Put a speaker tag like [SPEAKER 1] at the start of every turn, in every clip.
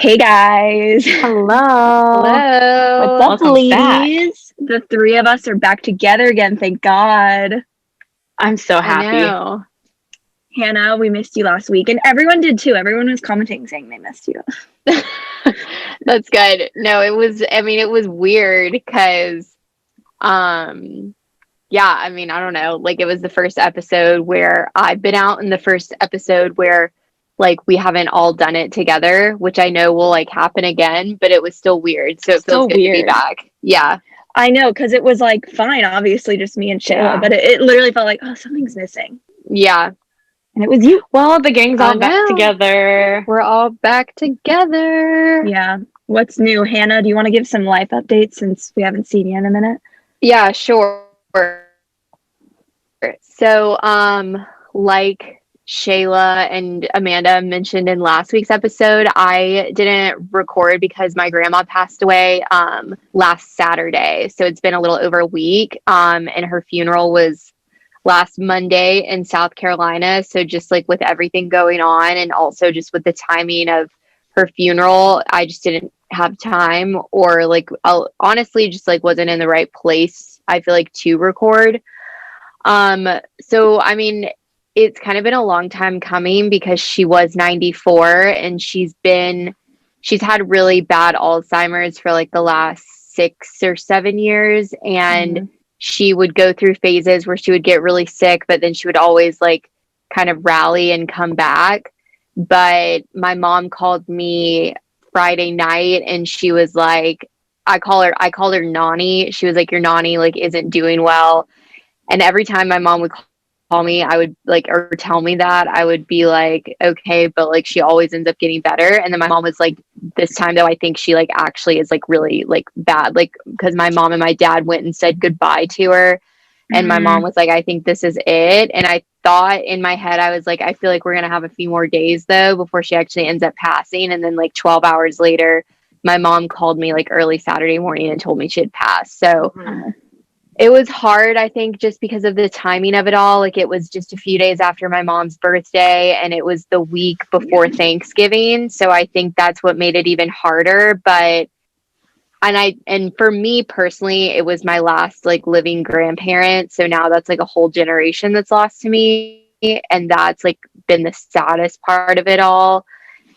[SPEAKER 1] Hey guys.
[SPEAKER 2] Hello.
[SPEAKER 1] What's
[SPEAKER 3] Hello.
[SPEAKER 1] up,
[SPEAKER 2] Welcome back.
[SPEAKER 1] ladies? The three of us are back together again, thank God.
[SPEAKER 2] I'm so
[SPEAKER 3] I
[SPEAKER 2] happy.
[SPEAKER 3] know.
[SPEAKER 1] Hannah, we missed you last week, and everyone did too. Everyone was commenting saying they missed you.
[SPEAKER 3] That's good. No, it was weird because, yeah, I don't know. Like, it was the first episode where I've been out, and the first episode where, like, we haven't all done it together, which I know will, like, happen again, but it was still weird. So it feels
[SPEAKER 1] So
[SPEAKER 3] good to be
[SPEAKER 1] weird.
[SPEAKER 3] back. Yeah.
[SPEAKER 1] I know, because it was like fine, obviously, just me and Shayla,
[SPEAKER 2] Yeah.
[SPEAKER 1] but it literally felt like, oh, something's missing.
[SPEAKER 3] Yeah.
[SPEAKER 1] And it was you.
[SPEAKER 2] Well, the gang's
[SPEAKER 3] I
[SPEAKER 2] all back
[SPEAKER 3] know.
[SPEAKER 2] together.
[SPEAKER 3] We're all back together.
[SPEAKER 1] Yeah. What's new? Hannah, do you want to give some life updates since we haven't seen you in a minute?
[SPEAKER 3] Yeah, sure. So, like Shayla and Amanda mentioned in last week's episode, I didn't record because my grandma passed away last Saturday. So it's been a little over a week. And her funeral was last Monday in South Carolina. So just like with everything going on and also just with the timing of her funeral, I just didn't have time or like honestly just like wasn't in the right place, I feel like, to record. So I mean, it's kind of been a long time coming because she was 94 and she's had really bad Alzheimer's for like the last 6 or 7 years. And she would go through phases where she would get really sick, but then she would always like kind of rally and come back. But my mom called me Friday night and she was like, I called her Nani. She was like, your Nani like isn't doing well. And every time my mom would call me, I would like, or tell me that, I would be like, okay, but like she always ends up getting better. And then my mom was like, this time though, I think she like actually is like really like bad. Like, because my mom and my dad went and said goodbye to her. And my mom was like, I think this is it. And I thought in my head, I was like, I feel like we're going to have a few more days though before she actually ends up passing. And then like 12 hours later, my mom called me like early Saturday morning and told me she had passed. So it was hard, I think, just because of the timing of it all. Like, it was just a few days after my mom's birthday, and it was the week before Thanksgiving. So I think that's what made it even harder. But, and for me personally, it was my last like living grandparent. So now that's like a whole generation that's lost to me. And that's like been the saddest part of it all.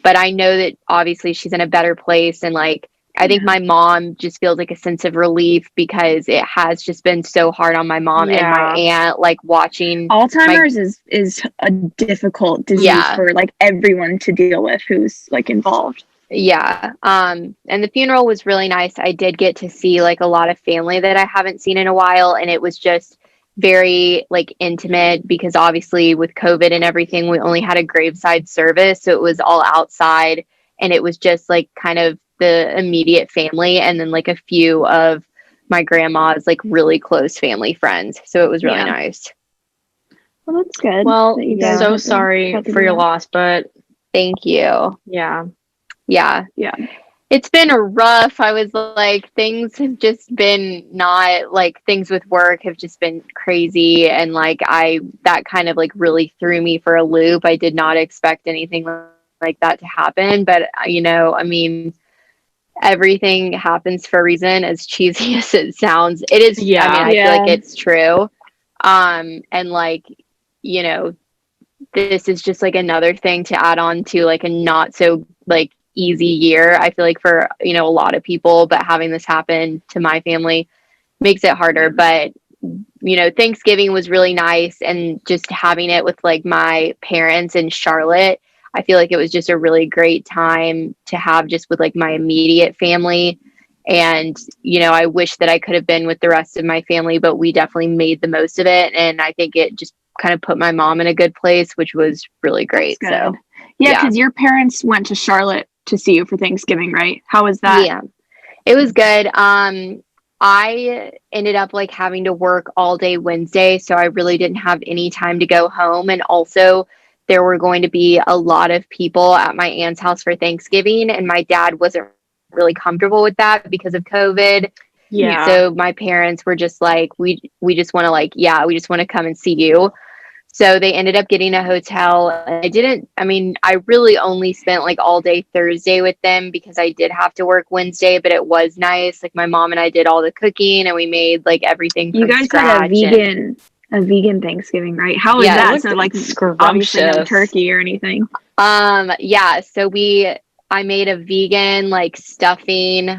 [SPEAKER 3] But I know that obviously she's in a better place, and like, I think my mom just feels like a sense of relief because it has just been so hard on my mom and my aunt, like watching
[SPEAKER 1] Alzheimer's is a difficult disease for like everyone to deal with who's like involved.
[SPEAKER 3] Yeah. And the funeral was really nice. I did get to see like a lot of family that I haven't seen in a while, and it was just very like intimate because obviously with COVID and everything, we only had a graveside service, so it was all outside, and it was just like kind of the immediate family and then like a few of my grandma's like really close family friends. So it was really nice.
[SPEAKER 1] Well, that's good.
[SPEAKER 2] Well,
[SPEAKER 1] that
[SPEAKER 2] so sorry for your loss, but
[SPEAKER 3] thank you.
[SPEAKER 2] Yeah.
[SPEAKER 3] It's been rough. I was like, things have just been not like, things with work have just been crazy. And like, that kind of like really threw me for a loop. I did not expect anything like that to happen. But, you know, I mean, everything happens for a reason, as cheesy as it sounds. It is.
[SPEAKER 2] Yeah.
[SPEAKER 3] I mean, I feel like it's true. And like, you know, this is just like another thing to add on to like a not so like easy year, I feel like, for, you know, a lot of people. But having this happen to my family makes it harder. But, you know, Thanksgiving was really nice, and just having it with like my parents in Charlotte, I feel like it was just a really great time to have just with like my immediate family. And, you know, I wish that I could have been with the rest of my family, but we definitely made the most of it. And I think it just kind of put my mom in a good place, which was really great. So
[SPEAKER 1] yeah, because your parents went to Charlotte to see you for Thanksgiving, right? How was that?
[SPEAKER 3] Yeah, it was good. I ended up like having to work all day Wednesday, so I really didn't have any time to go home. And also, there were going to be a lot of people at my aunt's house for Thanksgiving, and my dad wasn't really comfortable with that because of COVID.
[SPEAKER 2] Yeah.
[SPEAKER 3] So my parents were just like, we just want to like, we just want to come and see you. So they ended up getting a hotel. I really only spent like all day Thursday with them because I did have to work Wednesday, but it was nice. Like my mom and I did all the cooking and we made like everything from scratch.
[SPEAKER 1] You guys had a vegan Thanksgiving, right? How was that? So like obviously no turkey or anything.
[SPEAKER 3] Yeah, so I made a vegan like stuffing.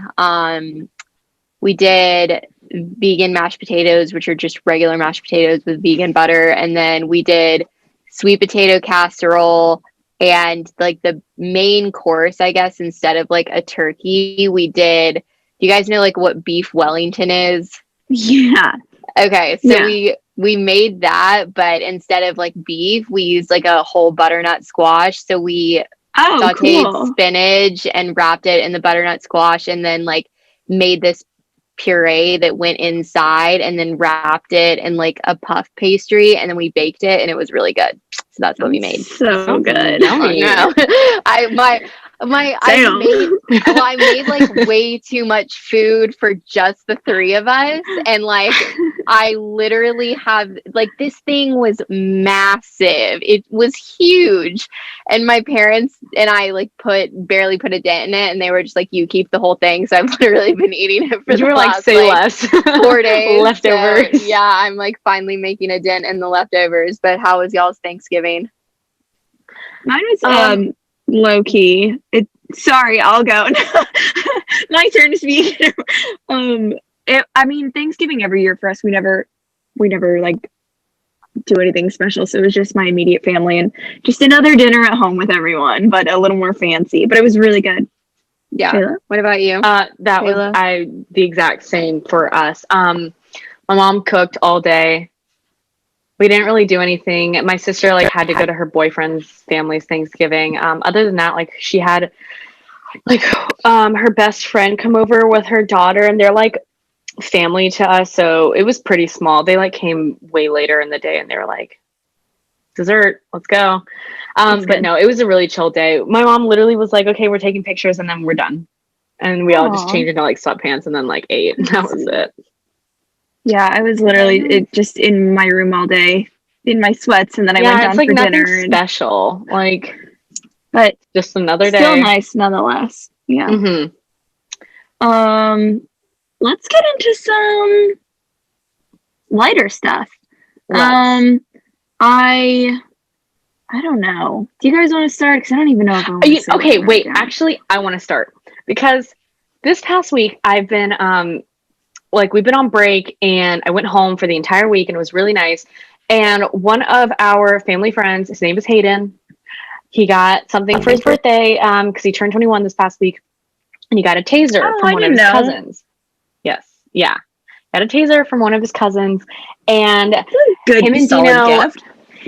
[SPEAKER 3] We did vegan mashed potatoes, which are just regular mashed potatoes with vegan butter. And then we did sweet potato casserole, and like the main course, I guess, instead of like a turkey, we did, do you guys know like what beef Wellington is?
[SPEAKER 1] Yeah.
[SPEAKER 3] Okay. So we made that, but instead of like beef, we used like a whole butternut squash. So we sauteed spinach and wrapped it in the butternut squash, and then like made this puree that went inside, and then wrapped it in like a puff pastry, and then we baked it, and it was really good. So that's what we made.
[SPEAKER 1] So good.
[SPEAKER 3] I know. I made like way too much food for just the three of us, and like I literally have like, this thing was massive. It was huge, and my parents and I like barely put a dent in it, and they were just like, "You keep the whole thing." So I've literally been eating it for the last
[SPEAKER 2] less
[SPEAKER 3] 4 days.
[SPEAKER 2] leftovers.
[SPEAKER 3] So, yeah, I'm like finally making a dent in the leftovers. But how was y'all's Thanksgiving?
[SPEAKER 1] Mine was low key. Sorry, I'll go. My turn to speak. Thanksgiving every year for us, we never like do anything special. So it was just my immediate family and just another dinner at home with everyone, but a little more fancy. But it was really good.
[SPEAKER 3] Yeah.
[SPEAKER 1] Shayla?
[SPEAKER 3] What about you?
[SPEAKER 2] That
[SPEAKER 3] Shayla?
[SPEAKER 2] was the exact same for us. My mom cooked all day. We didn't really do anything. My sister like had to go to her boyfriend's family's Thanksgiving. Other than that, like she had like her best friend come over with her daughter, and they're like family to us, so it was pretty small. They like came way later in the day, and they were like, dessert, let's go. But no, it was a really chill day. My mom literally was like, okay, we're taking pictures and then we're done, and we all just changed into like sweatpants and then like ate, and that was it.
[SPEAKER 1] Yeah, I was literally just in my room all day in my sweats, and then I went down
[SPEAKER 2] like
[SPEAKER 1] for
[SPEAKER 2] nothing
[SPEAKER 1] dinner.
[SPEAKER 2] Special, like,
[SPEAKER 1] but
[SPEAKER 2] just another day.
[SPEAKER 1] Still nice, nonetheless. Yeah.
[SPEAKER 2] Mm-hmm.
[SPEAKER 1] Let's get into some lighter stuff. I don't know. Do you guys want to start? Because I don't even know if I want to start.
[SPEAKER 2] Okay, wait. Actually, I want to start because this past week I've been we've been on break, and I went home for the entire week, and it was really nice. And one of our family friends, his name is Hayden. He got something for his birthday because he turned 21 this past week, and he got a taser from one of his cousins. Yes, yeah, got a taser from one of his cousins, and
[SPEAKER 1] good,
[SPEAKER 2] him and Dino, gift.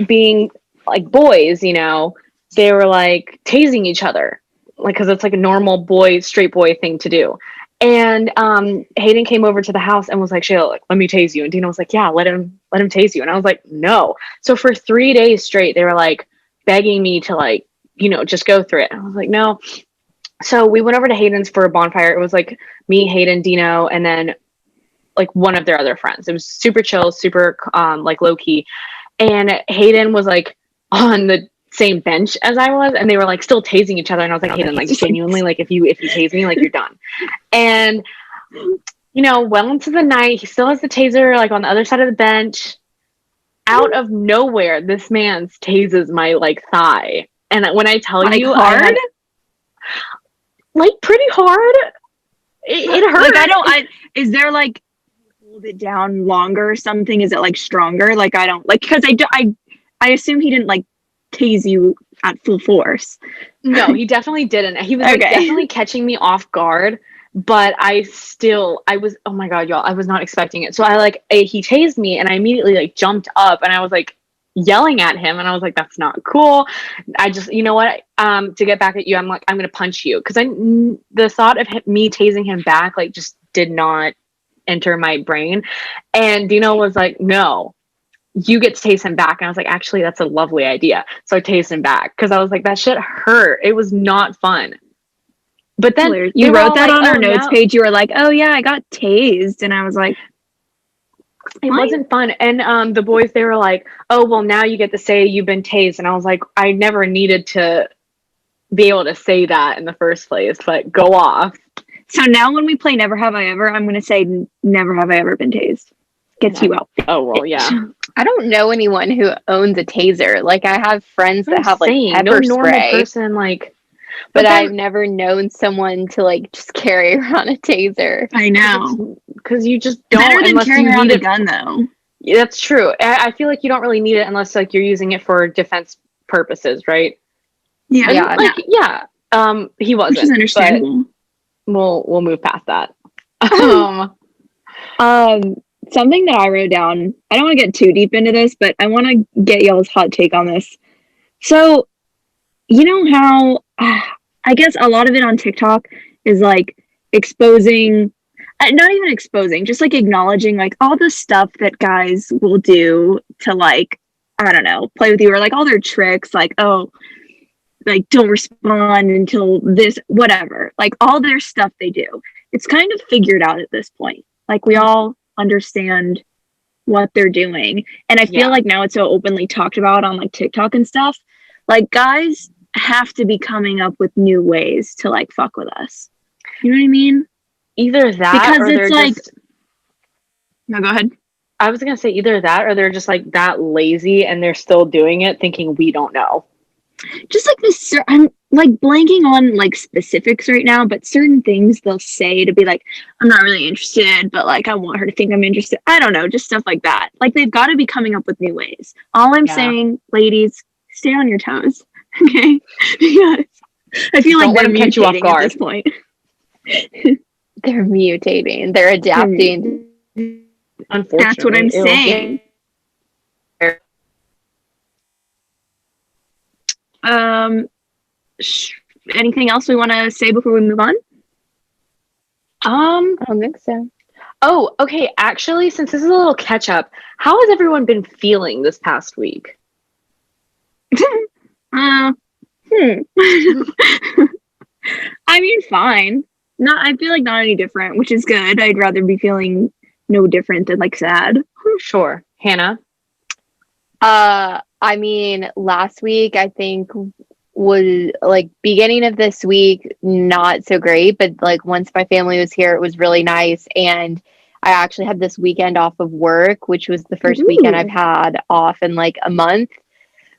[SPEAKER 2] Being like boys, you know, they were like tasing each other, like because it's like a normal straight boy thing to do. And Hayden came over to the house and was like, Shayla, like, let me tase you. And Dino was like, yeah, let him tase you. And I was like, no. So for 3 days straight, they were like begging me to like, you know, just go through it. And I was like, no. So we went over to Hayden's for a bonfire. It was like me, Hayden, Dino, and then like one of their other friends. It was super chill, super like low key. And Hayden was like on the same bench as I was, and they were like still tasing each other. And I was like, Hayden, like genuinely, like if you tase me, like you're done. And you know, well into the night, he still has the taser like on the other side of the bench. Out of nowhere, this man tases my like thigh. And when I tell you,
[SPEAKER 1] hard,
[SPEAKER 2] like pretty hard. It hurt.
[SPEAKER 1] Like is there like hold it down longer or something? Is it like stronger? Like I don't like, because I assume he didn't like tase you at full force.
[SPEAKER 2] No, he definitely didn't. He was like definitely catching me off guard, but I was, oh my God, y'all, I was not expecting it. So he tased me, and I immediately like jumped up, and I was like yelling at him, and I was like, that's not cool. I just, you know what, to get back at you, I'm like, I'm gonna punch you, because the thought of me tasing him back like just did not enter my brain. And Dino was like, no, you get to tase him back. And I was like, actually, that's a lovely idea. So I tased him back, because I was like, that shit hurt. It was not fun. But then
[SPEAKER 1] you wrote that on our notes page. You were like, oh yeah, I got tased. And I was like,
[SPEAKER 2] It wasn't fun. And the boys, they were like, oh, well, now you get to say you've been tased. And I was like, I never needed to be able to say that in the first place, but go off.
[SPEAKER 1] So now when we play Never Have I Ever, I'm going to say never have I ever been tased. Gets you out.
[SPEAKER 2] Oh, well, yeah.
[SPEAKER 3] I don't know anyone who owns a taser. Like, I have friends that have like
[SPEAKER 2] Insane.
[SPEAKER 3] pepper
[SPEAKER 2] No normal
[SPEAKER 3] spray,
[SPEAKER 2] person, like,
[SPEAKER 3] but
[SPEAKER 2] then-
[SPEAKER 3] I've never known someone to like just carry around a taser.
[SPEAKER 1] I know.
[SPEAKER 2] because you just don't.
[SPEAKER 1] Better than
[SPEAKER 2] unless
[SPEAKER 1] carrying
[SPEAKER 2] you
[SPEAKER 1] around
[SPEAKER 2] need
[SPEAKER 1] a
[SPEAKER 2] it.
[SPEAKER 1] gun, though.
[SPEAKER 2] That's true. I feel like you don't really need it unless like you're using it for defense purposes, right?
[SPEAKER 1] Yeah.
[SPEAKER 2] And,
[SPEAKER 3] Yeah.
[SPEAKER 2] like, yeah. He wasn't.
[SPEAKER 1] Which is understandable.
[SPEAKER 2] But we'll move past that.
[SPEAKER 1] Something that I wrote down, I don't want to get too deep into this, but I want to get y'all's hot take on this. So, you know how I guess a lot of it on TikTok is like exposing, not even exposing, just like acknowledging like all the stuff that guys will do to like, I don't know, play with you, or like all their tricks, like, oh, like don't respond until this, whatever, like all their stuff they do. It's kind of figured out at this point. Like we all understand what they're doing. And I feel like now it's so openly talked about on like TikTok and stuff. Like guys have to be coming up with new ways to like fuck with us. You know what I mean?
[SPEAKER 2] Either that
[SPEAKER 1] Because
[SPEAKER 2] or
[SPEAKER 1] it's
[SPEAKER 2] they're
[SPEAKER 1] like,
[SPEAKER 2] just,
[SPEAKER 1] no, go ahead.
[SPEAKER 2] I was gonna say either that or they're just like that lazy and they're still doing it thinking we don't know.
[SPEAKER 1] Just like this, I'm like blanking on like specifics right now, but certain things they'll say to be like, I'm not really interested, but like I want her to think I'm interested. I don't know, just stuff like that. Like they've got to be coming up with new ways. All I'm saying, ladies, stay on your toes, okay? Because I feel
[SPEAKER 2] Don't
[SPEAKER 1] like
[SPEAKER 2] let
[SPEAKER 1] they're
[SPEAKER 2] them catch you off
[SPEAKER 1] mutating at
[SPEAKER 2] guard.
[SPEAKER 1] this point.
[SPEAKER 3] They're mutating. They're adapting.
[SPEAKER 2] Unfortunately,
[SPEAKER 1] That's what I'm
[SPEAKER 2] Ew.
[SPEAKER 1] saying. Anything else we want to say before we move on?
[SPEAKER 3] I don't think so.
[SPEAKER 2] Oh, okay. Actually, since this is a little catch up, how has everyone been feeling this past week?
[SPEAKER 1] I mean, fine. Not. I feel like not any different, which is good. I'd rather be feeling no different than like sad.
[SPEAKER 2] Sure. Hannah?
[SPEAKER 3] I mean, last week I think was like beginning of this week not so great, but like once my family was here, it was really nice. And I actually had this weekend off of work, which was the first weekend I've had off in like a month,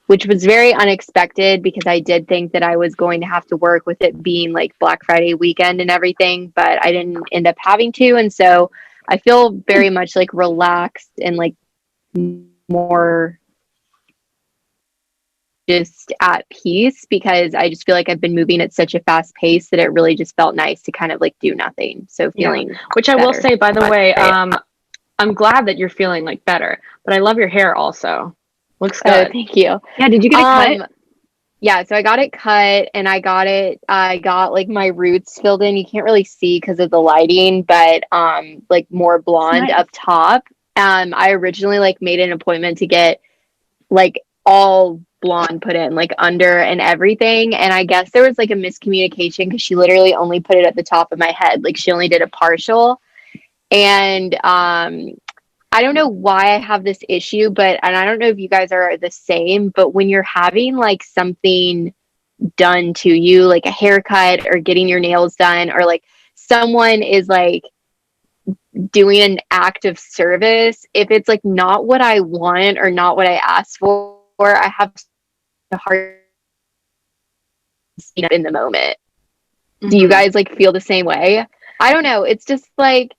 [SPEAKER 3] which was very unexpected because I did think that I was going to have to work with it being like Black Friday weekend and everything, but I didn't end up having to. And so I feel very much like relaxed and like more just at peace because I just feel like I've been moving at such a fast pace that it really just felt nice to kind of like do nothing. So feeling
[SPEAKER 2] Which I will
[SPEAKER 3] better.
[SPEAKER 2] say, by the way, I'm glad that you're feling like better, but I love your hair also. Looks good.
[SPEAKER 3] Thank you.
[SPEAKER 1] Yeah, did you get it cut?
[SPEAKER 3] Yeah, so I got it cut and I got like my roots filled in. You can't really see because of the lighting, but like more blonde
[SPEAKER 1] Nice.
[SPEAKER 3] up top. I originally like made an appointment to get like all blonde put in, like under and everything. And I guess there was like a miscommunication because she literally only put it at the top of my head. Like she only did a partial. And I don't know why I have this issue, and I don't know if you guys are the same, but when you're having like something done to you, like a haircut or getting your nails done, or like someone is like doing an act of service, if it's like not what I want or not what I asked for, I have a hard time in the moment. Do you guys like feel the same way? I don't know. It's just like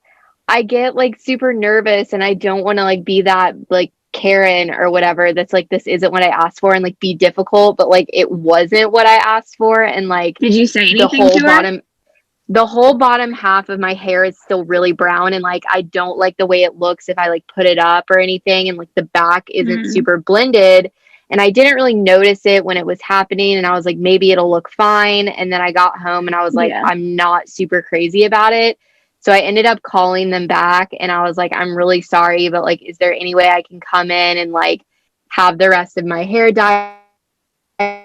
[SPEAKER 3] I get like super nervous and I don't want to like be that like Karen or whatever that's like this isn't what I asked for and like be difficult, but like it wasn't what I asked for. And like
[SPEAKER 1] Did you say anything to her?
[SPEAKER 3] The whole bottom half of my hair is still really brown and like I don't like the way it looks if I like put it up or anything, and like the back isn't super blended. And I didn't really notice it when it was happening, and I was like, maybe it'll look fine. And then I got home and I was like, I'm not super crazy about it. So I ended up calling them back and I was like, I'm really sorry, but like, is there any way I can come in and like have the rest of my hair dye? And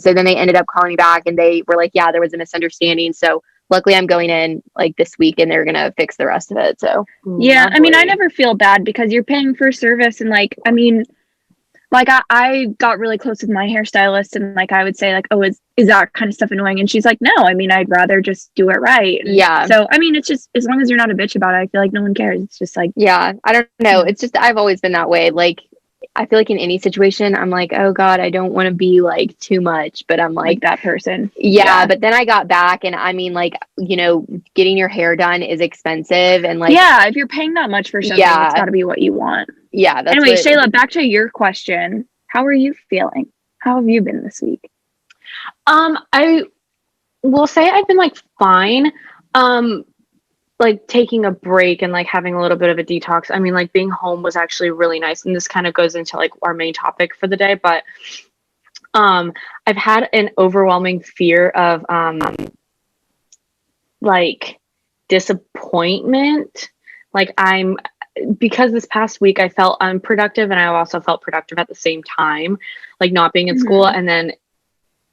[SPEAKER 3] so then they ended up calling me back and they were like, yeah, there was a misunderstanding. So luckily I'm going in like this week and they're gonna fix the rest of it. So
[SPEAKER 1] Yeah, I mean, I
[SPEAKER 2] Lovely.
[SPEAKER 1] never feel bad because you're paying for service, and like, I mean, like I got really close with my hairstylist, and like I would say like, oh, is that kind of stuff annoying? And she's like, no, I mean, I'd rather just do it right. And
[SPEAKER 3] yeah.
[SPEAKER 1] so I mean, it's just as long as you're not a bitch about it, I feel like no one cares. It's just like,
[SPEAKER 3] Yeah, I don't know. It's just I've always been that way. Like I feel like in any situation, I'm like, oh God, I don't want to be like too much, but I'm
[SPEAKER 1] like
[SPEAKER 3] like,
[SPEAKER 1] that person.
[SPEAKER 3] yeah. But then I got back, and I mean, like, you know, getting your hair done is expensive, and like,
[SPEAKER 1] Yeah, if you're paying that much for something, it's got to be what you want.
[SPEAKER 3] yeah. That's
[SPEAKER 1] Anyway,
[SPEAKER 3] what.
[SPEAKER 1] Shayla, back to your question. How are you feeling? How have you been this week?
[SPEAKER 2] I will say I've been like fine. Like taking a break and like having a little bit of a detox. I mean, like being home was actually really nice. And this kind of goes into like our main topic for the day, but I've had an overwhelming fear of like disappointment. Like because this past week I felt unproductive and I also felt productive at the same time, like not being in school and then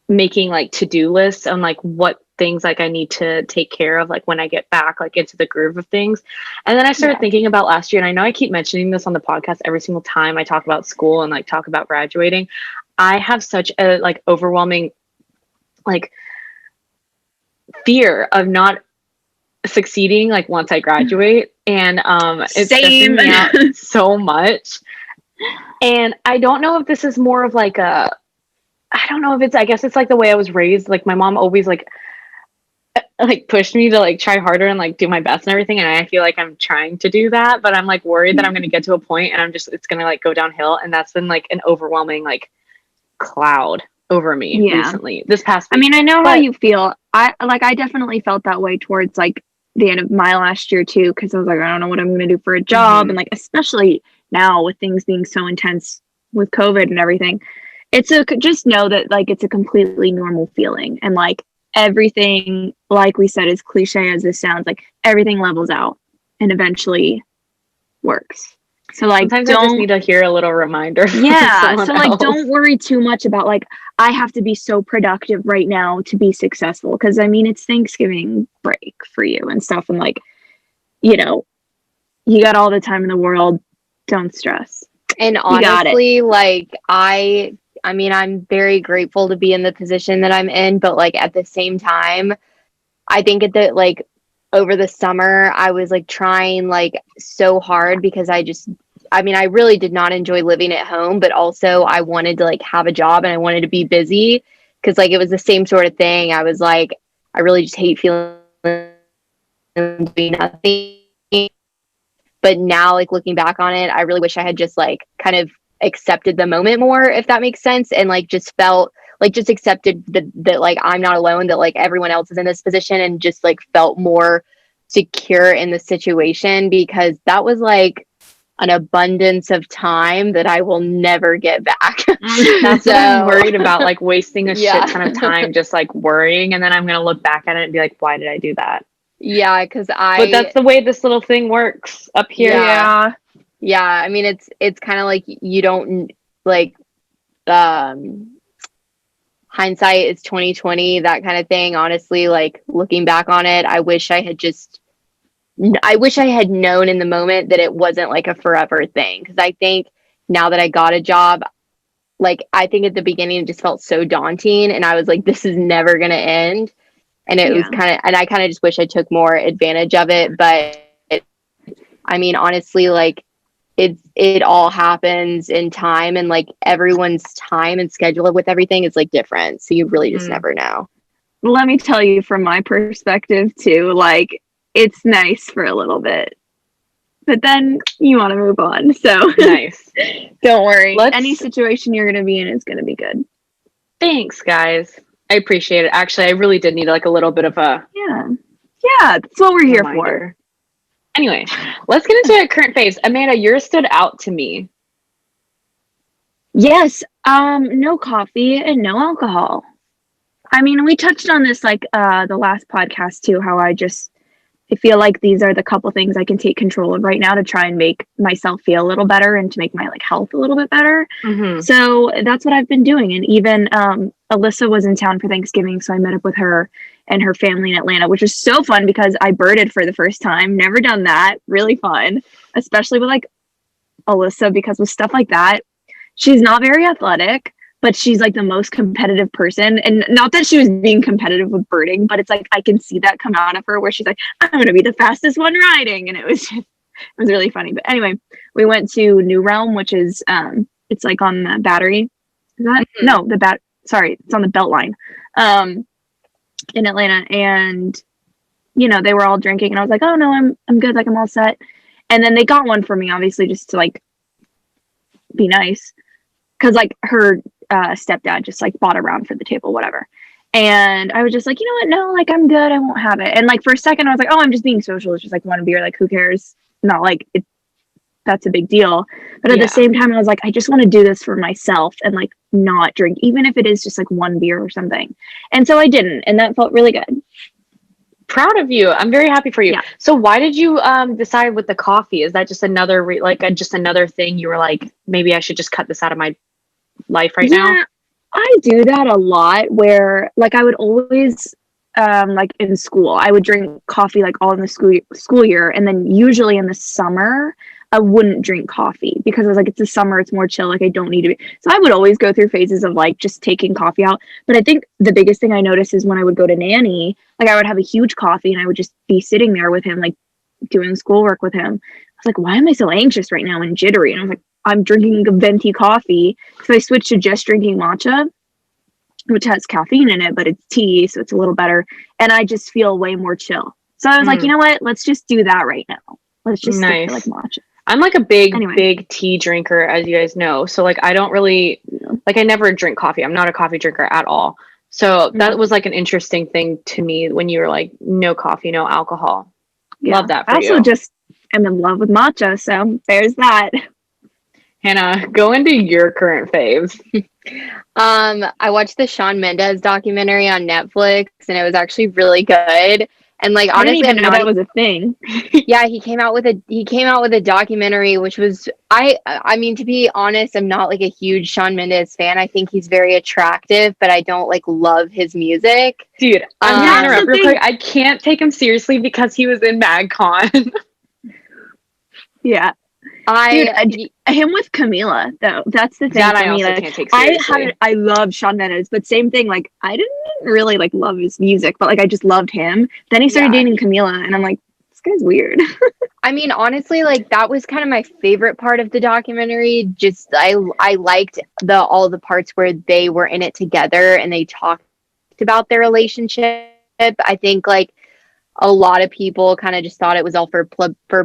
[SPEAKER 2] making like to-do lists on like what things like I need to take care of like when I get back like into the groove of things. And then I started thinking about last year, and I know I keep mentioning this on the podcast every single time I talk about school and like talk about graduating. I have such a like overwhelming like fear of not succeeding like once I graduate, and it's stressing me out so much. And I don't know if this is more of like I don't know if it's, I guess it's like the way I was raised. Like my mom always like pushed me to like try harder and like do my best and everything. And I feel like I'm trying to do that, but I'm like worried that I'm going to get to a point and it's going to like go downhill. And that's been like an overwhelming like cloud over me recently this past week.
[SPEAKER 1] I mean, I know how you feel. I definitely felt that way towards like the end of my last year too, because I was like, I don't know what I'm going to do for a job. And like, especially now with things being so intense with COVID and everything, just know that like it's a completely normal feeling, and like everything, like we said, as cliche as this sounds, like everything levels out and eventually works. So like
[SPEAKER 2] sometimes I just need to hear a little reminder.
[SPEAKER 1] Yeah. So like don't worry too much about like I have to be so productive right now to be successful. Because I mean it's Thanksgiving break for you and stuff, and like, you know, you got all the time in the world. Don't stress.
[SPEAKER 3] And honestly, like I mean, I'm very grateful to be in the position that I'm in, but like at the same time, I think like over the summer, I was like trying like so hard because I mean, I really did not enjoy living at home, but also I wanted to like have a job and I wanted to be busy because like it was the same sort of thing. I was like, I really just hate feeling doing nothing. But now, like looking back on it, I really wish I had just like kind of accepted the moment more, if that makes sense, and like just felt like just accepted that like I'm not alone, that like everyone else is in this position, and just like felt more secure in the situation, because that was like an abundance of time that I will never get back.
[SPEAKER 2] That's what I'm worried about, like wasting a shit ton of time just like worrying, and then I'm gonna look back at it and be like, why did I do that?
[SPEAKER 3] Yeah, because
[SPEAKER 2] but that's the way this little thing works up here.
[SPEAKER 3] Yeah, I mean it's kind of like you don't like hindsight is 2020, that kind of thing. Honestly, like looking back on it, I wish I had known in the moment that it wasn't like a forever thing, because I think now that I got a job, like I think at the beginning it just felt so daunting and I was like, this is never gonna end. And it was and I kind of just wish I took more advantage of it. But I mean, honestly, like it all happens in time, and like everyone's time and schedule with everything is like different. So you really just never know.
[SPEAKER 1] Let me tell you from my perspective too, like it's nice for a little bit, but then you want to move on. So
[SPEAKER 2] nice.
[SPEAKER 1] Don't worry. Any situation you're going to be in is going to be good.
[SPEAKER 2] Thanks, guys. I appreciate it. Actually, I really did need like a little bit of a
[SPEAKER 1] that's what we're here for.
[SPEAKER 2] Anyway, let's get into a current phase. Amanda, yours stood out to me.
[SPEAKER 1] Yes. No coffee and no alcohol. I mean, we touched on this like the last podcast too, how I feel like these are the couple things I can take control of right now to try and make myself feel a little better and to make my like health a little bit better. So that's what I've been doing. And even Alyssa was in town for Thanksgiving, so I met up with her, and her family in Atlanta, which was so fun because I birded for the first time. Never done that. Really fun, especially with like Alyssa, because with stuff like that, she's not very athletic, but she's like the most competitive person. And not that she was being competitive with birding, but it's like I can see that come out of her where she's like, I'm going to be the fastest one riding. And it was really funny. But anyway, we went to New Realm, which is it's like on the Battery. Is that no the sorry, it's on the Beltline in Atlanta. And you know, they were all drinking and I was like, oh no, I'm good, like I'm all set. And then they got one for me, obviously, just to like be nice, because like her stepdad just like bought a round for the table, whatever. And I was just like, you know what, no, like I'm good, I won't have it. And like for a second I was like, oh, I'm just being social, it's just like one beer, like who cares, not like it, that's a big deal. But at the same time I was like, I just want to do this for myself and like not drink, even if it is just like one beer or something. And so I didn't, and that felt really good.
[SPEAKER 2] Proud of you. I'm very happy for you. So why did you decide with the coffee? Is that just another just another thing you were like, maybe I should just cut this out of my life right now?
[SPEAKER 1] I do that a lot, where like I would always like in school I would drink coffee like all in the school year, and then usually in the summer I wouldn't drink coffee because I was like, it's the summer, it's more chill, like I don't need to be. So I would always go through phases of like just taking coffee out. But I think the biggest thing I noticed is when I would go to nanny, like I would have a huge coffee and I would just be sitting there with him, like doing schoolwork with him. I was like, why am I so anxious right now and jittery? And I was like, I'm drinking a venti coffee. So I switched to just drinking matcha, which has caffeine in it, but it's tea, so it's a little better. And I just feel way more chill. So I was like, you know what? Let's just do that right now. Let's just stick to like matcha.
[SPEAKER 2] I'm like a big tea drinker, as you guys know. So like I don't really like, I never drink coffee. I'm not a coffee drinker at all. So that was like an interesting thing to me when you were like, no coffee, no alcohol. Love that for you.
[SPEAKER 1] I also just am in love with matcha, so there's that.
[SPEAKER 2] Hannah, go into your current faves.
[SPEAKER 3] I watched the Shawn Mendes documentary on Netflix, and it was actually really good. And like, honestly,
[SPEAKER 1] I didn't even know that was a thing.
[SPEAKER 3] Yeah, he came out with a documentary, which was, I mean, to be honest, I'm not like a huge Shawn Mendes fan. I think he's very attractive, but I don't like love his music.
[SPEAKER 2] Dude, I'm gonna interrupt real quick. I can't take him seriously because he was in MagCon.
[SPEAKER 1] Yeah. Him with Camila, though, that's the thing
[SPEAKER 2] that
[SPEAKER 1] for
[SPEAKER 2] I
[SPEAKER 1] me.
[SPEAKER 2] also
[SPEAKER 1] like,
[SPEAKER 2] can't take seriously.
[SPEAKER 1] I love Shawn Mendes, but same thing. Like, I didn't really like love his music, but like I just loved him. Then he started dating Camila, and I'm like, this guy's weird.
[SPEAKER 3] I mean, honestly, like that was kind of my favorite part of the documentary. Just I liked all the parts where they were in it together and they talked about their relationship. I think like a lot of people kind of just thought it was all for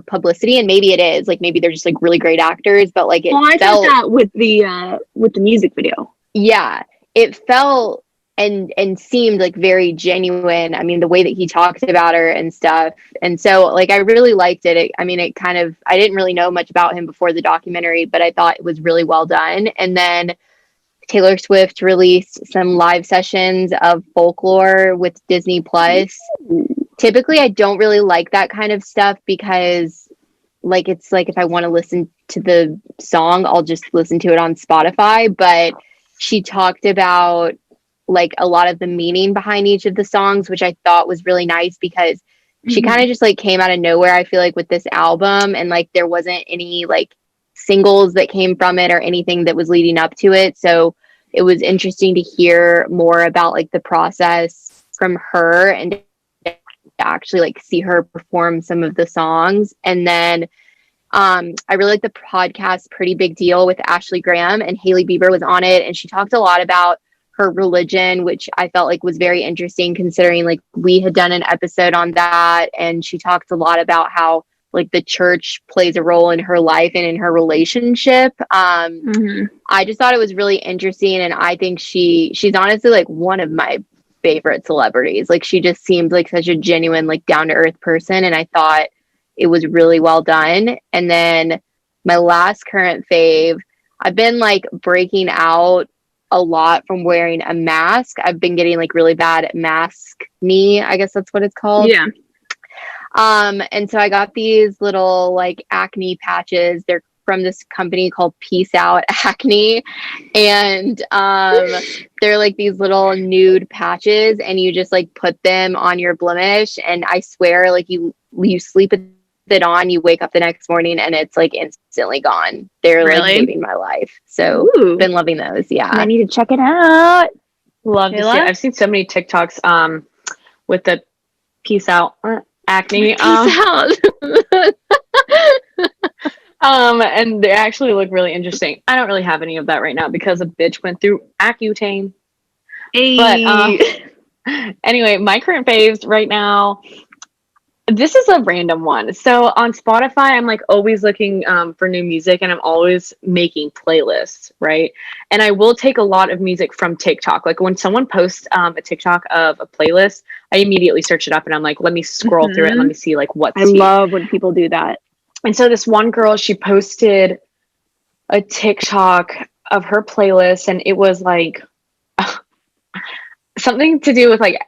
[SPEAKER 3] publicity, and maybe it is. Like maybe they're just like really great actors, but like
[SPEAKER 1] I thought that with the music video.
[SPEAKER 3] Yeah, it felt and seemed like very genuine. I mean, the way that he talked about her and stuff. And so like I really liked it. I mean, it kind of, I didn't really know much about him before the documentary, but I thought it was really well done. And then Taylor Swift released some live sessions of Folklore with Disney Plus. Typically, I don't really like that kind of stuff because like it's like if I want to listen to the song, I'll just listen to it on Spotify. But she talked about like a lot of the meaning behind each of the songs, which I thought was really nice because she kind of just like came out of nowhere, I feel like, with this album, and like there wasn't any like singles that came from it or anything that was leading up to it. So it was interesting to hear more about like the process from her and to actually like see her perform some of the songs. And then I really like the podcast Pretty Big Deal with Ashley Graham, and Hailey Bieber was on it, and she talked a lot about her religion, which I felt like was very interesting considering like we had done an episode on that, and she talked a lot about how like the church plays a role in her life and in her relationship. I just thought it was really interesting, and I think she's honestly like one of my favorite celebrities. Like she just seemed like such a genuine, like down to earth person, and I thought it was really well done. And then my last current fave, I've been like breaking out a lot from wearing a mask. I've been getting like really bad mask knee, I guess that's what it's called.
[SPEAKER 1] Yeah.
[SPEAKER 3] And so I got these little like acne patches. They're from this company called Peace Out Acne, and they're like these little nude patches, and you just like put them on your blemish, and I swear, like you sleep with it on, you wake up the next morning, and it's like instantly gone. They're like
[SPEAKER 1] Really?
[SPEAKER 3] saving my life. So
[SPEAKER 1] Ooh.
[SPEAKER 3] been loving those.
[SPEAKER 1] I
[SPEAKER 3] Yeah.
[SPEAKER 1] need to check it out.
[SPEAKER 2] Love to see it.
[SPEAKER 1] Shayla?
[SPEAKER 2] I've seen so many TikToks with the peace out acne.
[SPEAKER 3] Peace out.
[SPEAKER 2] And they actually look really interesting. I don't really have any of that right now because a bitch went through Accutane.
[SPEAKER 1] Hey.
[SPEAKER 2] But anyway, my current faves right now. This is a random one. So on Spotify, I'm like always looking for new music, and I'm always making playlists, right? And I will take a lot of music from TikTok. Like when someone posts a TikTok of a playlist, I immediately search it up, and I'm like, let me scroll through it and let me see like what's
[SPEAKER 1] I love when people do that.
[SPEAKER 2] And so this one girl, she posted a TikTok of her playlist, and it was like something to do with like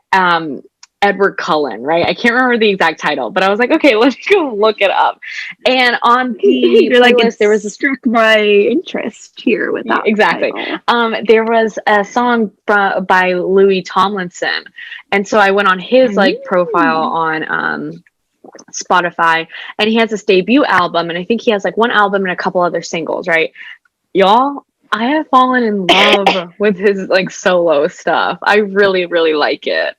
[SPEAKER 2] Edward Cullen, right? I can't remember the exact title, but I was like, okay, let's go look it up. And on the
[SPEAKER 1] You're
[SPEAKER 2] playlist,
[SPEAKER 1] like,
[SPEAKER 2] there was
[SPEAKER 1] struck my interest here with that.
[SPEAKER 2] Exactly.
[SPEAKER 1] Title.
[SPEAKER 2] There was a song by Louis Tomlinson, and so I went on his like profile on Spotify, and he has this debut album, and I think he has like one album and a couple other singles, right? Y'all, I have fallen in love with his like solo stuff. I really, really like it.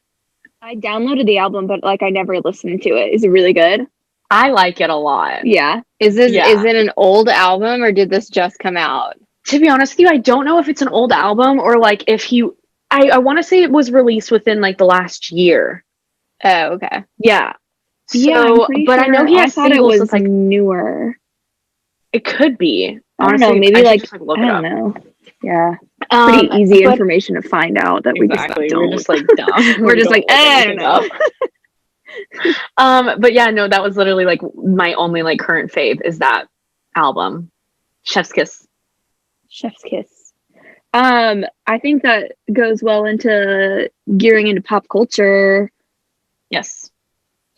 [SPEAKER 1] I downloaded the album, but like I never listened to it. Is it really good?
[SPEAKER 2] I like it a lot.
[SPEAKER 1] Yeah.
[SPEAKER 3] Is it an old album, or did this just come out?
[SPEAKER 2] To be honest with you, I don't know if it's an old album or like if I want to say it was released within like the last year.
[SPEAKER 3] Oh, okay.
[SPEAKER 2] Yeah.
[SPEAKER 1] So,
[SPEAKER 2] but I know he has
[SPEAKER 1] thought it
[SPEAKER 2] singles
[SPEAKER 1] was
[SPEAKER 2] like
[SPEAKER 1] newer.
[SPEAKER 2] It could be.
[SPEAKER 1] I don't
[SPEAKER 2] Honestly,
[SPEAKER 1] know. Maybe
[SPEAKER 2] I
[SPEAKER 1] like
[SPEAKER 2] should just, look
[SPEAKER 1] I
[SPEAKER 2] it
[SPEAKER 1] don't
[SPEAKER 2] up.
[SPEAKER 1] know. Yeah. Pretty easy information to find out that
[SPEAKER 2] Exactly.
[SPEAKER 1] we just don't.
[SPEAKER 2] We're just like dumb.
[SPEAKER 1] We're just like, I don't know.
[SPEAKER 2] But yeah, no, that was literally like my only like current fave is that album, Chef's Kiss.
[SPEAKER 1] Chef's Kiss. I think that goes well into gearing into pop culture.
[SPEAKER 2] Yes.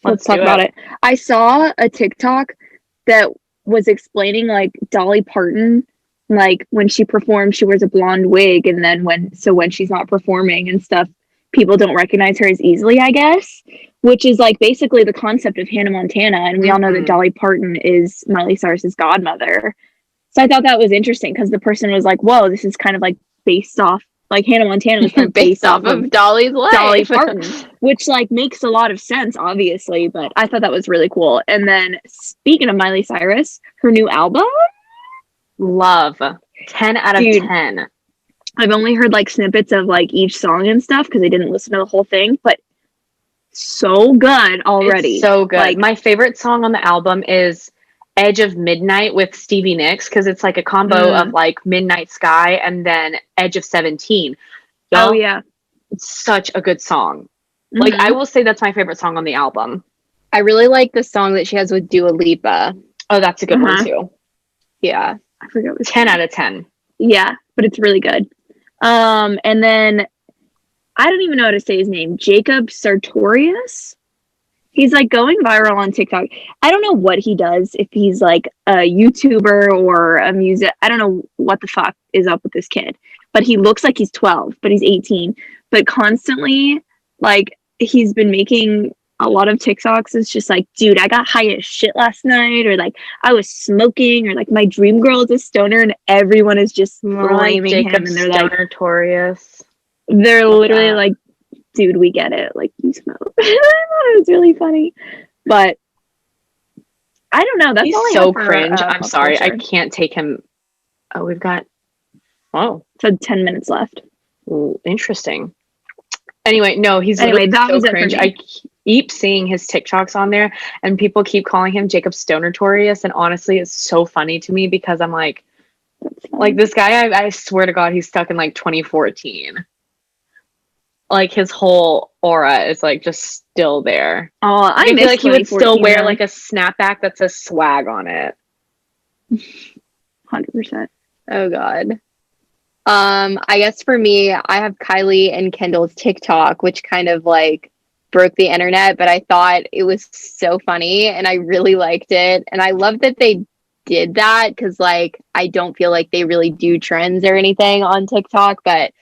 [SPEAKER 1] Let's talk about it. I saw a TikTok that was explaining like Dolly Parton, like when she performs, she wears a blonde wig, and then when she's not performing and stuff, people don't recognize her as easily, I guess, which is like basically the concept of Hannah Montana, and we all know that Dolly Parton is Miley Cyrus's godmother. So I thought that was interesting because the person was like, whoa, this is kind of like based off, like Hannah Montana was kind of
[SPEAKER 3] based off of Dolly's life.
[SPEAKER 1] Dolly Parton, which like makes a lot of sense, obviously, but I thought that was really cool. And then speaking of Miley Cyrus, her new album,
[SPEAKER 2] love 10 out of 10.
[SPEAKER 1] I've only heard like snippets of like each song and stuff because I didn't listen to the whole thing, but so good already.
[SPEAKER 2] It's so good.
[SPEAKER 1] Like,
[SPEAKER 2] my favorite song on the album is Edge of Midnight with Stevie Nicks because it's like a combo of like Midnight Sky and then Edge of 17. Y'all,
[SPEAKER 1] oh yeah,
[SPEAKER 2] it's such a good song. Like I will say that's my favorite song on the album.
[SPEAKER 3] I really like the song that she has with Dua Lipa.
[SPEAKER 2] Oh, that's a good one too.
[SPEAKER 3] Yeah,
[SPEAKER 1] I forgot what
[SPEAKER 2] 10 out of 10.
[SPEAKER 1] Yeah, but it's really good. And then I don't even know how to say his name. Jacob Sartorius. He's like going viral on TikTok. I don't know what he does, if he's like a YouTuber or a music. I don't know what the fuck is up with this kid, but he looks like he's 12, but he's 18. But constantly, like, he's been making a lot of TikToks. It's just like, dude, I got high as shit last night, or like I was smoking, or like my dream girl is a stoner, and everyone is just flaming him, and they're like,
[SPEAKER 2] Notorious.
[SPEAKER 1] they're literally like, dude, we get it. Like, you smoke. I thought it was really funny, but I don't know. That's
[SPEAKER 2] He's
[SPEAKER 1] all I
[SPEAKER 2] so
[SPEAKER 1] have for,
[SPEAKER 2] cringe. I'm sorry,
[SPEAKER 1] culture.
[SPEAKER 2] I can't take him. Oh, we've got. Oh,
[SPEAKER 1] So 10 minutes left.
[SPEAKER 2] ooh, interesting. Anyway, no, he's
[SPEAKER 1] Anyway,
[SPEAKER 2] literally
[SPEAKER 1] that
[SPEAKER 2] so
[SPEAKER 1] was it for
[SPEAKER 2] cringe.
[SPEAKER 1] me.
[SPEAKER 2] I keep seeing his TikToks on there, and people keep calling him Jacob Stonertorious, and honestly, it's so funny to me because I'm like this guy. I swear to God, he's stuck in like 2014. Like his whole aura is like just still there.
[SPEAKER 1] Oh, I
[SPEAKER 2] feel like he would
[SPEAKER 1] 2014
[SPEAKER 2] still wear
[SPEAKER 1] though.
[SPEAKER 2] like a snapback that says swag on it.
[SPEAKER 1] 100%.
[SPEAKER 3] Oh God. I guess for me, I have Kylie and Kendall's TikTok, which kind of like broke the internet, but I thought it was so funny and I really liked it. And I love that they did that, because like I don't feel like they really do trends or anything on TikTok, but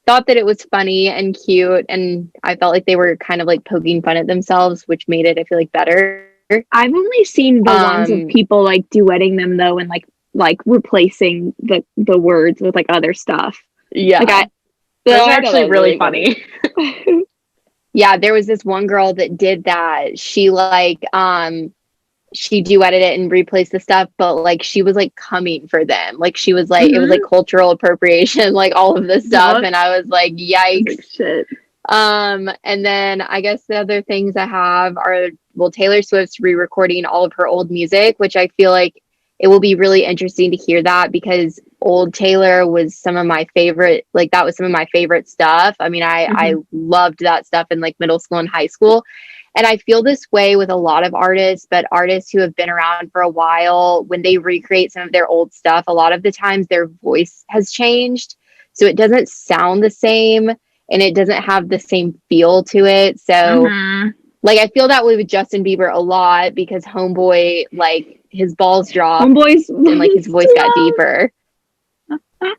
[SPEAKER 3] thought that it was funny and cute, and I felt like they were kind of like poking fun at themselves, which made it, I feel like, better.
[SPEAKER 1] I've only seen the ones of people like duetting them though, and like replacing the words with like other stuff.
[SPEAKER 3] Yeah,
[SPEAKER 1] like
[SPEAKER 2] those are actually really funny.
[SPEAKER 3] Yeah, there was this one girl that did that. She like she duetted it and replaced the stuff, but like she was like coming for them. Like she was like, it was like cultural appropriation, like all of this stuff. And I was like, yikes.
[SPEAKER 1] Shit.
[SPEAKER 3] And then I guess the other things I have are, well, Taylor Swift's re-recording all of her old music, which I feel like it will be really interesting to hear that, because old Taylor was some of my favorite, like that was some of my favorite stuff. I mean, I loved that stuff in like middle school and high school. And I feel this way with a lot of artists, but artists who have been around for a while, when they recreate some of their old stuff, a lot of the times their voice has changed. So it doesn't sound the same and it doesn't have the same feel to it. So like, I feel that way with Justin Bieber a lot, because Homeboy, like his balls dropped and like his voice got deeper.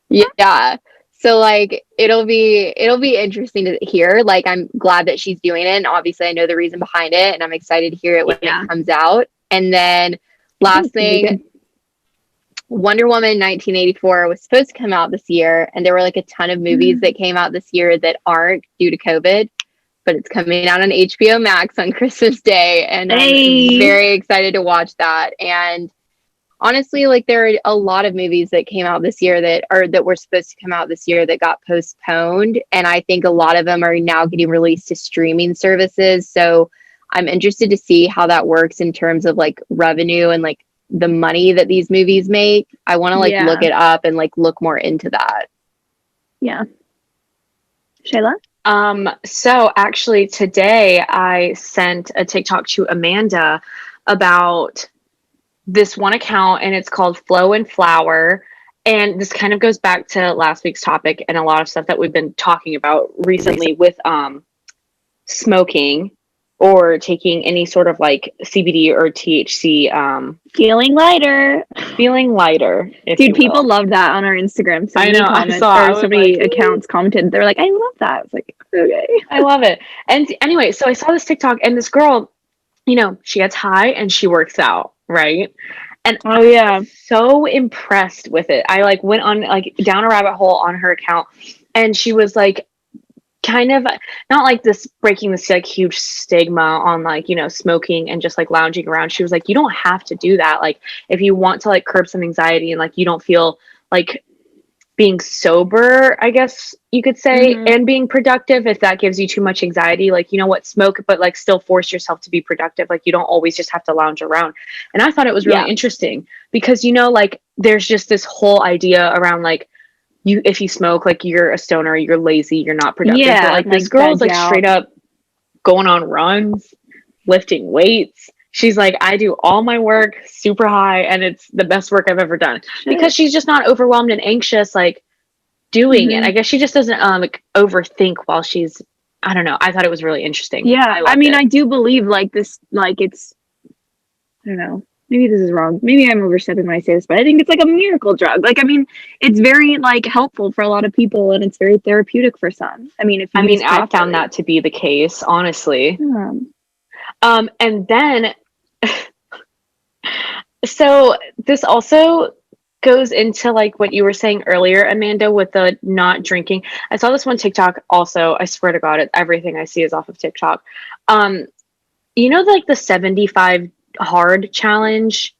[SPEAKER 3] Yeah. So like it'll be interesting to hear. Like, I'm glad that she's doing it, and obviously I know the reason behind it, and I'm excited to hear it when it comes out. And then last thing, Wonder Woman 1984 was supposed to come out this year, and there were like a ton of movies that came out this year that aren't due to COVID, but it's coming out on HBO Max on Christmas Day, and I'm very excited to watch that. And honestly, like there are a lot of movies that came out this year that were supposed to come out this year that got postponed. And I think a lot of them are now getting released to streaming services. So I'm interested to see how that works in terms of like revenue and like the money that these movies make. I want to like look it up and like look more into that.
[SPEAKER 1] Yeah. Shayla?
[SPEAKER 2] So actually today I sent a TikTok to Amanda about this one account, and it's called Flow and Flower. And this kind of goes back to last week's topic and a lot of stuff that we've been talking about recently with smoking or taking any sort of like CBD or THC.
[SPEAKER 1] Feeling lighter.
[SPEAKER 2] Dude,
[SPEAKER 1] people love that on our Instagram.
[SPEAKER 2] I know.
[SPEAKER 1] So many accounts commented. They're like, I love that. I was like, okay.
[SPEAKER 2] I love it. And anyway, so I saw this TikTok, and this girl, you know, she gets high and she works out, right? And I was so impressed with it. I like went on like down a rabbit hole on her account, and she was like kind of not like this breaking this like huge stigma on like, you know, smoking and just like lounging around. She was like, you don't have to do that. Like if you want to like curb some anxiety and like you don't feel like being sober, I guess you could say, and being productive, if that gives you too much anxiety, like, you know what, smoke, but like still force yourself to be productive. Like you don't always just have to lounge around. And I thought it was really interesting because, you know, like there's just this whole idea around like if you smoke, like you're a stoner, you're lazy, you're not productive.
[SPEAKER 1] Yeah,
[SPEAKER 2] but like this girl's like straight up going on runs, lifting weights. She's like, I do all my work super high, and it's the best work I've ever done because she's just not overwhelmed and anxious, like doing it. I guess she just doesn't like overthink while she's, I don't know. I thought it was really interesting.
[SPEAKER 1] Yeah. I mean, I do believe like this, like it's, I don't know, maybe this is wrong. Maybe I'm overstepping when I say this, but I think it's like a miracle drug. Like, I mean, it's very like helpful for a lot of people, and it's very therapeutic for some. I mean,
[SPEAKER 2] I found that to be the case, honestly. And then, so this also goes into like what you were saying earlier, Amanda, with the not drinking. I saw this one TikTok also. I swear to God, everything I see is off of TikTok. You know, like the 75 hard challenge.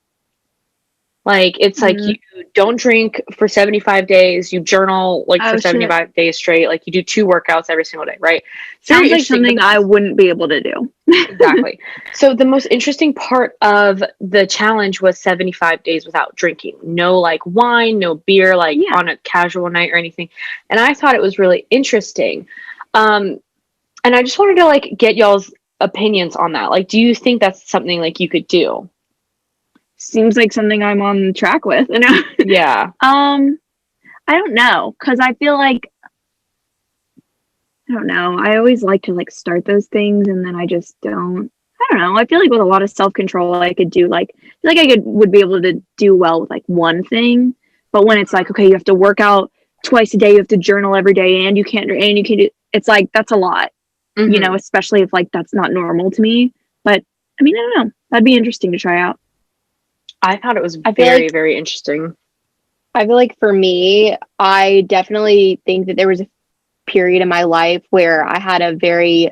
[SPEAKER 2] Like it's like you don't drink for 75 days, you journal like for 75 days straight, like you do 2 workouts every single day, right?
[SPEAKER 1] Sounds like something I wouldn't be able to do.
[SPEAKER 2] Exactly. So the most interesting part of the challenge was 75 days without drinking. No like wine, no beer, like on a casual night or anything. And I thought it was really interesting. And I just wanted to like get y'all's opinions on that. Like, do you think that's something like you could do?
[SPEAKER 1] Seems like something I'm on track with.
[SPEAKER 2] Yeah.
[SPEAKER 1] I don't know, because I feel like, I don't know. I always like to like start those things and then I just don't. I I don't know. I feel like with a lot of self-control, I could do like, I feel like would be able to do well with like one thing. But when it's like, okay, you have to work out twice a day, you have to journal every day, and you can't do, it's like, that's a lot, you know, especially if like that's not normal to me. But I mean, I don't know. That'd be interesting to try out.
[SPEAKER 2] I thought it was very, very interesting.
[SPEAKER 3] I feel like for me, I definitely think that there was a period in my life where I had a very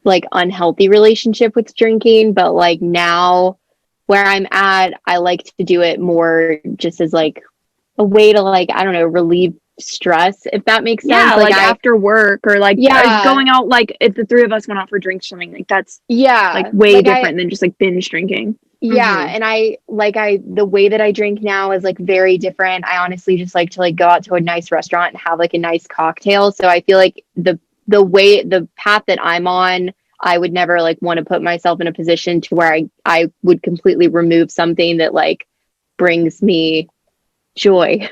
[SPEAKER 3] like unhealthy relationship with drinking, but like now where I'm at, I like to do it more just as like a way to like, I don't know, relieve stress, if that makes sense.
[SPEAKER 1] Yeah, like after work or like going out, like if the three of us went out for drinks or something, like that's like way different than just like binge drinking.
[SPEAKER 3] Yeah. And the way that I drink now is like very different. I honestly just like to like go out to a nice restaurant and have like a nice cocktail. So I feel like the path that I'm on, I would never like want to put myself in a position to where I would completely remove something that like brings me joy.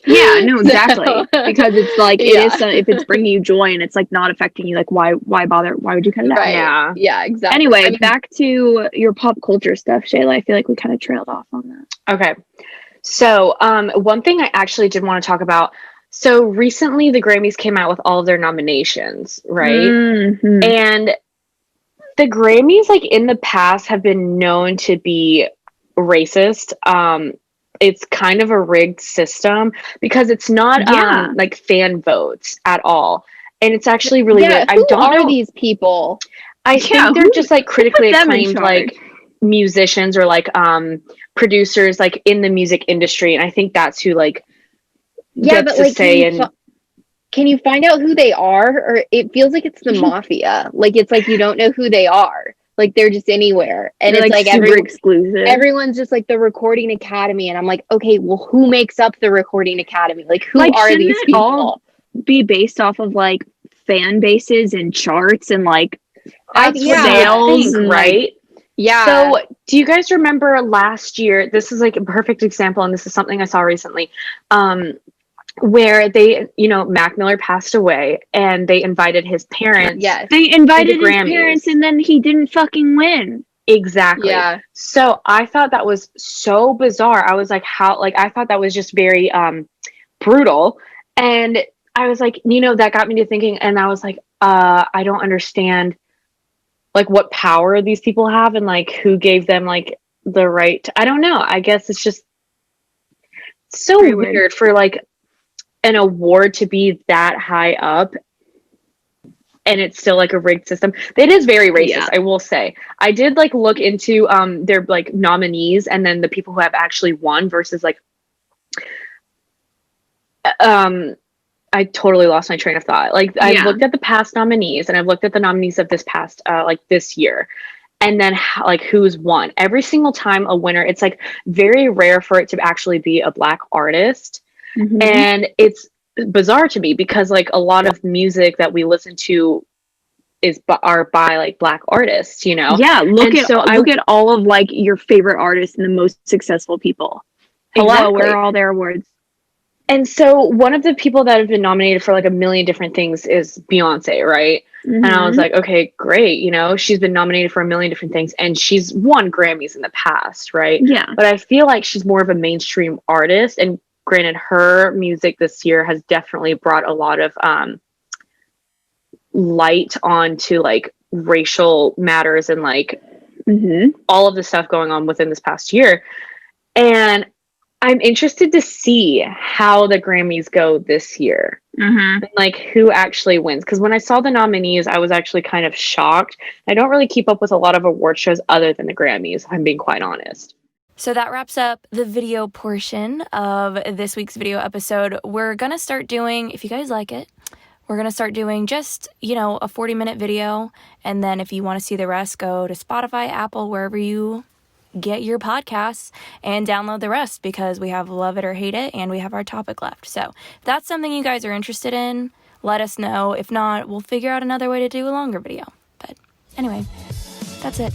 [SPEAKER 1] Yeah, no, exactly. Because it's like, it is, if it's bringing you joy and it's like not affecting you, like why bother? Why would you cut it out?
[SPEAKER 3] Right. Yeah, exactly.
[SPEAKER 1] Anyway, back to your pop culture stuff, Shayla. I feel like we kind of trailed off on that.
[SPEAKER 2] Okay. So, one thing I actually did want to talk about. So recently the Grammys came out with all of their nominations, right? And the Grammys, like in the past, have been known to be racist. It's kind of a rigged system because it's not like fan votes at all, and it's actually really weird. I don't know
[SPEAKER 3] these people.
[SPEAKER 2] I think they're just like critically acclaimed like musicians or like producers like in the music industry, and I think that's who like gets to say.
[SPEAKER 3] Can you find out who they are? Or it feels like it's the mafia. Like it's like you don't know who they are. Like they're just anywhere, and it's like
[SPEAKER 1] super exclusive.
[SPEAKER 3] Everyone's just like the Recording Academy, and I'm like, okay, well, who makes up the Recording Academy? Like, who are these people?
[SPEAKER 1] All be based off of like fan bases and charts and like sales,
[SPEAKER 2] and, right?
[SPEAKER 3] Yeah.
[SPEAKER 2] So, do you guys remember last year? This is like a perfect example, and this is something I saw recently. Where they, you know, Mac Miller passed away and they invited his parents.
[SPEAKER 1] Yes. They invited his parents and then he didn't fucking win.
[SPEAKER 2] Exactly.
[SPEAKER 3] Yeah.
[SPEAKER 2] So I thought that was so bizarre. I was like, how, like, I thought that was just very brutal. And I was like, you know, that got me to thinking. And I was like, I don't understand like what power these people have and like who gave them like the right to, I don't know. I guess it's just so weird for like an award to be that high up and it's still like a rigged system. It is very racist, I will say. I did like look into their like nominees and then the people who have actually won versus like I totally lost my train of thought. Like I've looked at the past nominees and I've looked at the nominees of this past like this year and then like who's won. Every single time a winner, it's like very rare for it to actually be a Black artist. And it's bizarre to me because like a lot of music that we listen to are by like Black artists, you know?
[SPEAKER 1] Yeah, look at all of like your favorite artists and the most successful people. Hello, where are all their awards?
[SPEAKER 2] And so one of the people that have been nominated for like a million different things is Beyonce, right? And I was like, okay, great. You know, she's been nominated for a million different things and she's won Grammys in the past, right?
[SPEAKER 1] Yeah.
[SPEAKER 2] But I feel like she's more of a mainstream artist. And granted, her music this year has definitely brought a lot of light onto like racial matters and like all of the stuff going on within this past year. And I'm interested to see how the Grammys go this year. And, like who actually wins. Because when I saw the nominees, I was actually kind of shocked. I don't really keep up with a lot of award shows other than the Grammys, if I'm being quite honest.
[SPEAKER 4] So that wraps up the video portion of this week's video episode. We're going to start doing, if you guys like it, we're going to start doing just, you know, a 40-minute video. And then if you want to see the rest, go to Spotify, Apple, wherever you get your podcasts and download the rest because we have Love It or Hate It and we have our topic left. So if that's something you guys are interested in, let us know. If not, we'll figure out another way to do a longer video. But anyway, that's it.